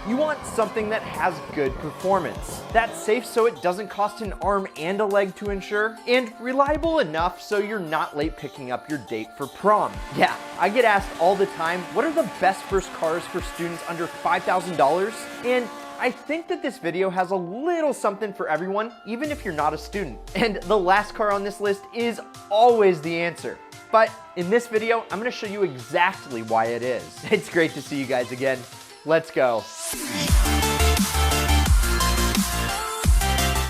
You want something that has good performance, that's safe so it doesn't cost an arm and a leg to insure, and reliable enough so you're not late picking up your date for prom. Yeah, I get asked all the time, what are the best first cars for students under $5,000? And I think that this video has a little something for everyone, even if you're not a student. And the last car on this list is always the answer. But in this video, I'm gonna show you exactly why it is. It's great to see you guys again. Let's go.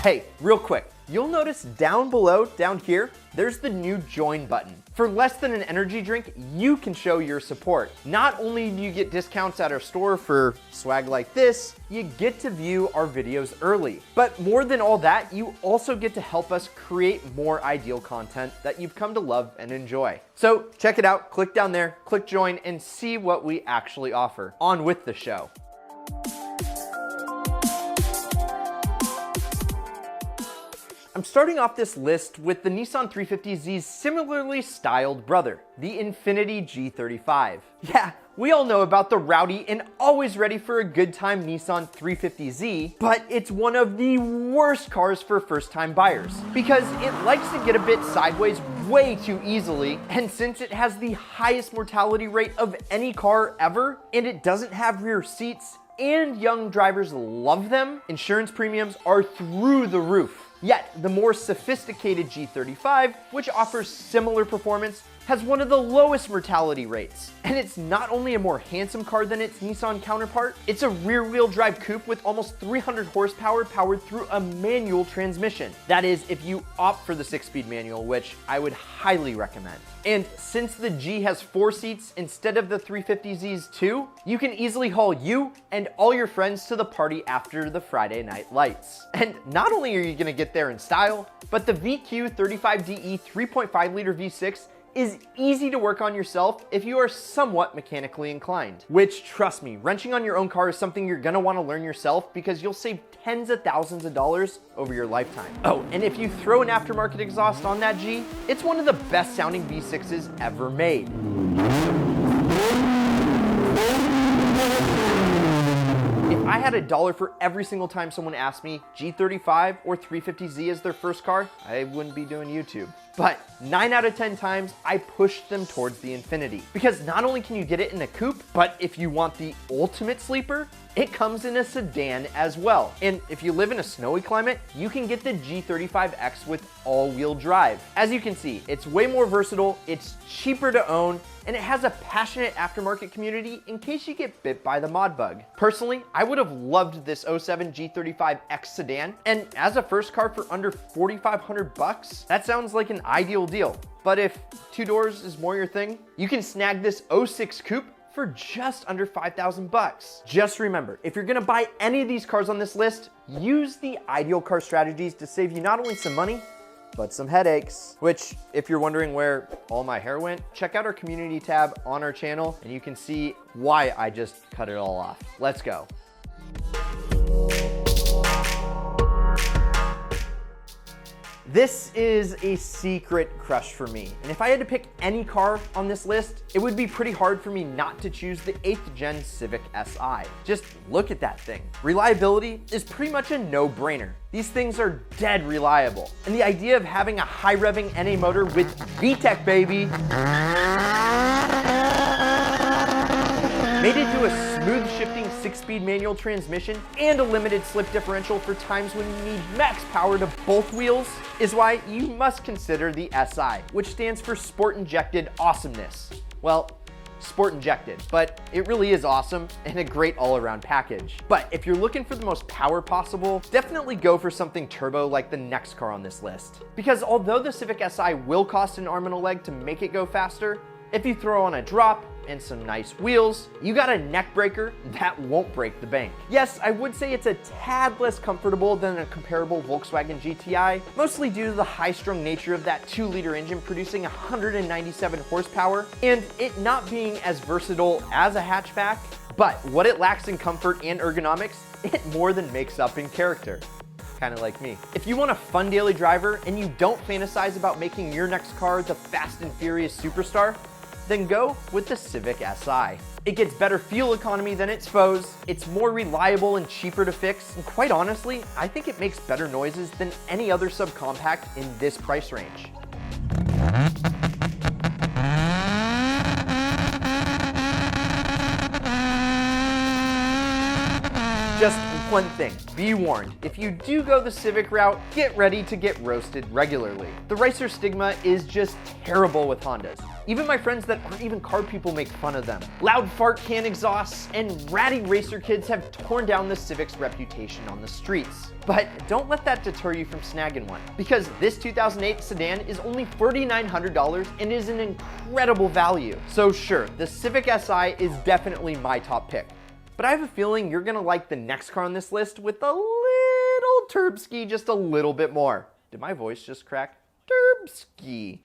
Hey, real quick, you'll notice down below, down here, there's the new join button. For less than an energy drink, you can show your support. Not only do you get discounts at our store for swag like this, you get to view our videos early. But more than all that, you also get to help us create more ideal content that you've come to love and enjoy. So check it out, click down there, click join, and see what we actually offer. On with the show. I'm starting off this list with the Nissan 350Z's similarly styled brother, the Infiniti G35. Yeah, we all know about the rowdy and always ready for a good time Nissan 350Z, but it's one of the worst cars for first-time buyers because it likes to get a bit sideways way too easily, and since it has the highest mortality rate of any car ever, and it doesn't have rear seats, and young drivers love them, insurance premiums are through the roof. Yet, the more sophisticated G35, which offers similar performance, has one of the lowest mortality rates. And it's not only a more handsome car than its Nissan counterpart, it's a rear-wheel drive coupe with almost 300 horsepower powered through a manual transmission. That is, if you opt for the 6-speed manual, which I would highly recommend. And since the G has 4 seats instead of the 350Z's 2, you can easily haul you and all your friends to the party after the Friday night lights. And not only are you gonna get there in style, but the VQ35DE 3.5 liter V6 is easy to work on yourself if you are somewhat mechanically inclined. Which, trust me, wrenching on your own car is something you're gonna wanna learn yourself because you'll save tens of thousands of dollars over your lifetime. Oh, and if you throw an aftermarket exhaust on that G, it's one of the best sounding V6s ever made. If I had $1 for every single time someone asked me G35 or 350Z as their first car, I wouldn't be doing YouTube. But 9 out of 10 times, I pushed them towards the Infiniti. Because not only can you get it in a coupe, but if you want the ultimate sleeper, it comes in a sedan as well. And if you live in a snowy climate, you can get the G35X with all-wheel drive. As you can see, it's way more versatile, it's cheaper to own, and it has a passionate aftermarket community in case you get bit by the mod bug. Personally, I would have loved this 07 G35X sedan, and as a first car for under $4,500, that sounds like an ideal deal. But if 2 doors is more your thing, you can snag this 06 coupe for just under 5,000 bucks. Just remember, if you're gonna buy any of these cars on this list, use the ideal car strategies to save you not only some money, but some headaches. Which, if you're wondering where all my hair went, check out our community tab on our channel and you can see why I just cut it all off. Let's go. This is a secret crush for me, and if I had to pick any car on this list, it would be pretty hard for me not to choose the 8th gen Civic Si. Just look at that thing. Reliability is pretty much a no-brainer. These things are dead reliable, and the idea of having a high-revving NA motor with VTEC, baby, made it to a smooth shifting 6-speed manual transmission and a limited slip differential for times when you need max power to both wheels is why you must consider the SI, which stands for Sport Injected Awesomeness. Well, sport injected, but it really is awesome and a great all-around package. But if you're looking for the most power possible, definitely go for something turbo like the next car on this list. Because although the Civic Si will cost an arm and a leg to make it go faster, if you throw on a drop and some nice wheels, you got a neck breaker that won't break the bank. Yes, I would say it's a tad less comfortable than a comparable Volkswagen GTI, mostly due to the high-strung nature of that 2-liter engine producing 197 horsepower, and it not being as versatile as a hatchback, but what it lacks in comfort and ergonomics, it more than makes up in character. Kind of like me. If you want a fun daily driver and you don't fantasize about making your next car the Fast and Furious superstar, then go with the Civic Si. It gets better fuel economy than its foes, it's more reliable and cheaper to fix, and quite honestly, I think it makes better noises than any other subcompact in this price range. Just one thing, be warned, if you do go the Civic route, get ready to get roasted regularly. The Racer stigma is just terrible with Hondas. Even my friends that aren't even car people make fun of them. Loud fart can exhausts and ratty racer kids have torn down the Civic's reputation on the streets. But don't let that deter you from snagging one, because this 2008 sedan is only $4,900 and is an incredible value. So sure, the Civic Si is definitely my top pick. But I have a feeling you're gonna like the next car on this list with a little turbski just a little bit more. Did my voice just crack? Turbski.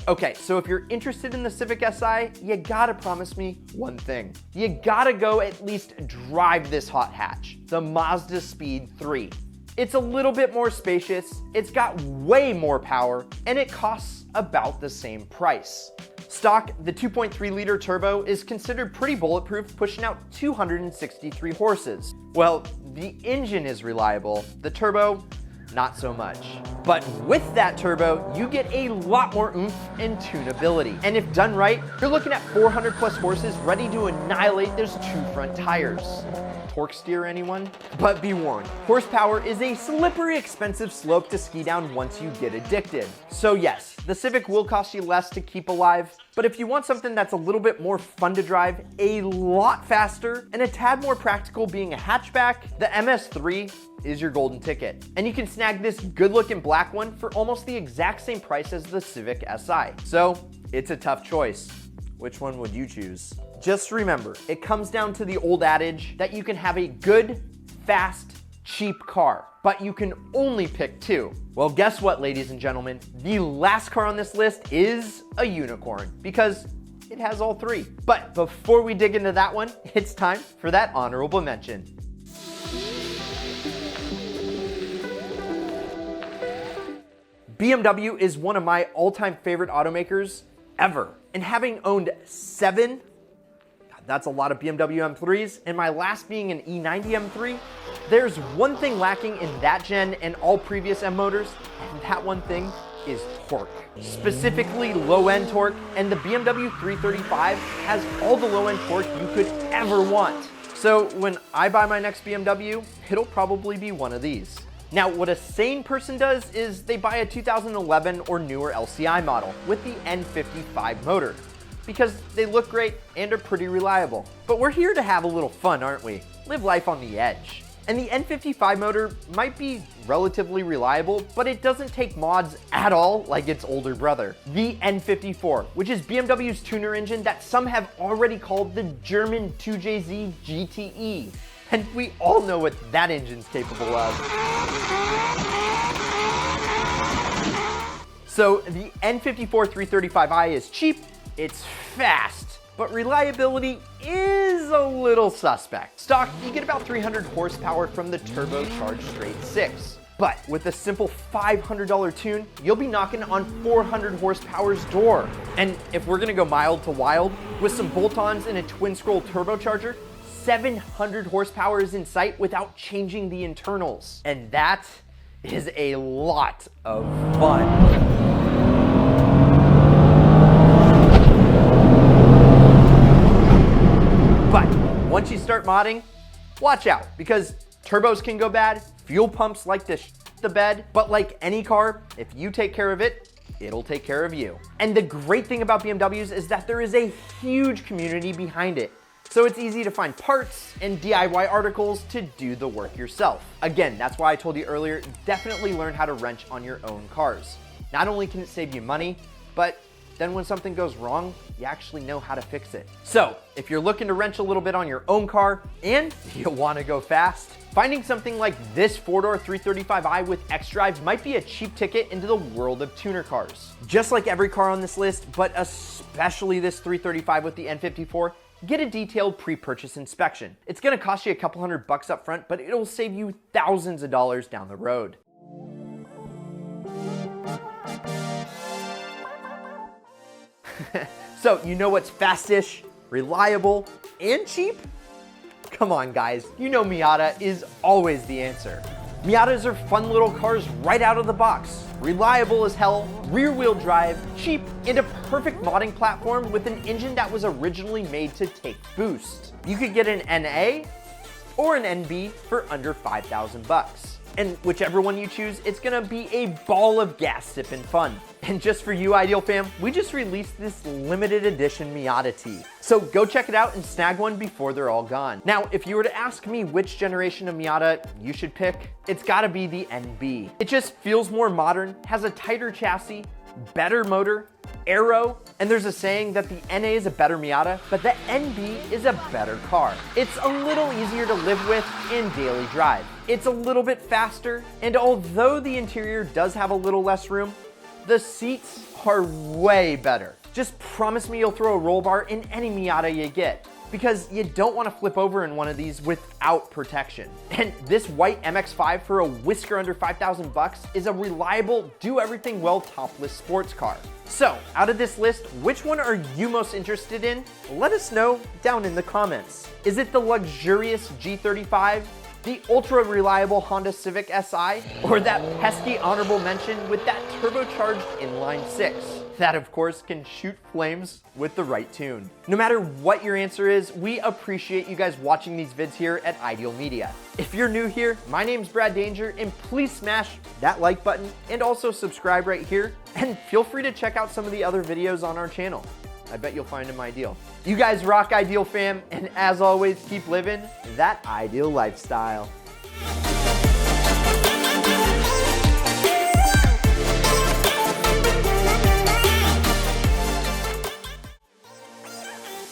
Okay, so if you're interested in the Civic Si, you gotta promise me one thing. You gotta go at least drive this hot hatch, the Mazda Speed3. It's a little bit more spacious, it's got way more power, and it costs about the same price. Stock, the 2.3 liter turbo is considered pretty bulletproof, pushing out 263 horses. Well, the engine is reliable, the turbo, not so much. But with that turbo, you get a lot more oomph and tunability. And if done right, you're looking at 400 plus horses ready to annihilate those two front tires. Torque steer, anyone? But be warned, horsepower is a slippery, expensive slope to ski down once you get addicted. So yes, the Civic will cost you less to keep alive, but if you want something that's a little bit more fun to drive, a lot faster, and a tad more practical being a hatchback, the MS3 is your golden ticket. And you can snag this good-looking black one for almost the exact same price as the Civic Si. So it's a tough choice. Which one would you choose? Just remember, it comes down to the old adage that you can have a good, fast, cheap car, but you can only pick two. Well, guess what, ladies and gentlemen? The last car on this list is a unicorn, because it has all three. But before we dig into that one, it's time for that honorable mention. BMW is one of my all-time favorite automakers ever. And having owned 7, God, that's a lot of BMW M3s, and my last being an E90 M3, there's one thing lacking in that gen and all previous M motors, and that one thing is torque. Specifically low-end torque, and the BMW 335 has all the low-end torque you could ever want. So when I buy my next BMW, it'll probably be one of these. Now, what a sane person does is they buy a 2011 or newer LCI model with the N55 motor because they look great and are pretty reliable. But we're here to have a little fun, aren't we? Live life on the edge. And the N55 motor might be relatively reliable, but it doesn't take mods at all like its older brother, the N54, which is BMW's tuner engine that some have already called the German 2JZ GTE. And we all know what that engine's capable of. So the N54 335i is cheap, it's fast, but reliability is a little suspect. Stock, you get about 300 horsepower from the turbocharged straight 6. But with a simple $500 tune, you'll be knocking on 400 horsepower's door. And if we're gonna go mild to wild, with some bolt-ons and a twin-scroll turbocharger, 700 horsepower is in sight without changing the internals. And that is a lot of fun. But once you start modding, watch out, because turbos can go bad, fuel pumps like to the bed, but like any car, if you take care of it, it'll take care of you. And the great thing about BMWs is that there is a huge community behind it. So it's easy to find parts and DIY articles to do the work yourself. Again, that's why I told you earlier, definitely learn how to wrench on your own cars. Not only can it save you money, but then when something goes wrong, you actually know how to fix it. So if you're looking to wrench a little bit on your own car and you want to go fast, finding something like this 4-door 335i with xDrive might be a cheap ticket into the world of tuner cars. Just like every car on this list, but especially this 335 with the N54, get a detailed pre-purchase inspection. It's gonna cost you a couple $100 up front, but it'll save you thousands of dollars down the road. So you know what's fastish, reliable, and cheap? Come on guys, you know Miata is always the answer. Miatas are fun little cars right out of the box. Reliable as hell, rear wheel drive, cheap, and a perfect modding platform with an engine that was originally made to take boost. You could get an NA or an NB for under 5,000 bucks. And whichever one you choose, it's gonna be a ball of gas sipping fun. And just for you, Ideal fam, we just released this limited edition Miata tee. So go check it out and snag one before they're all gone. Now, if you were to ask me which generation of Miata you should pick, it's gotta be the NB. It just feels more modern, has a tighter chassis, better motor, aero, and there's a saying that the NA is a better Miata, but the NB is a better car. It's a little easier to live with in daily drive. It's a little bit faster, and although the interior does have a little less room, the seats are way better. Just promise me you'll throw a roll bar in any Miata you get, because you don't want to flip over in one of these without protection. And this white MX-5 for a whisker under 5,000 bucks is a reliable, do-everything-well topless sports car. So, out of this list, which one are you most interested in? Let us know down in the comments. Is it the luxurious G35, the ultra-reliable Honda Civic Si, or that pesky honorable mention with that turbocharged inline six? That, of course, can shoot flames with the right tune. No matter what your answer is, we appreciate you guys watching these vids here at Ideal Media. If you're new here, my name's Brad Danger, and please smash that like button and also subscribe right here. And feel free to check out some of the other videos on our channel. I bet you'll find them ideal. You guys rock, Ideal fam, and as always, keep living that ideal lifestyle.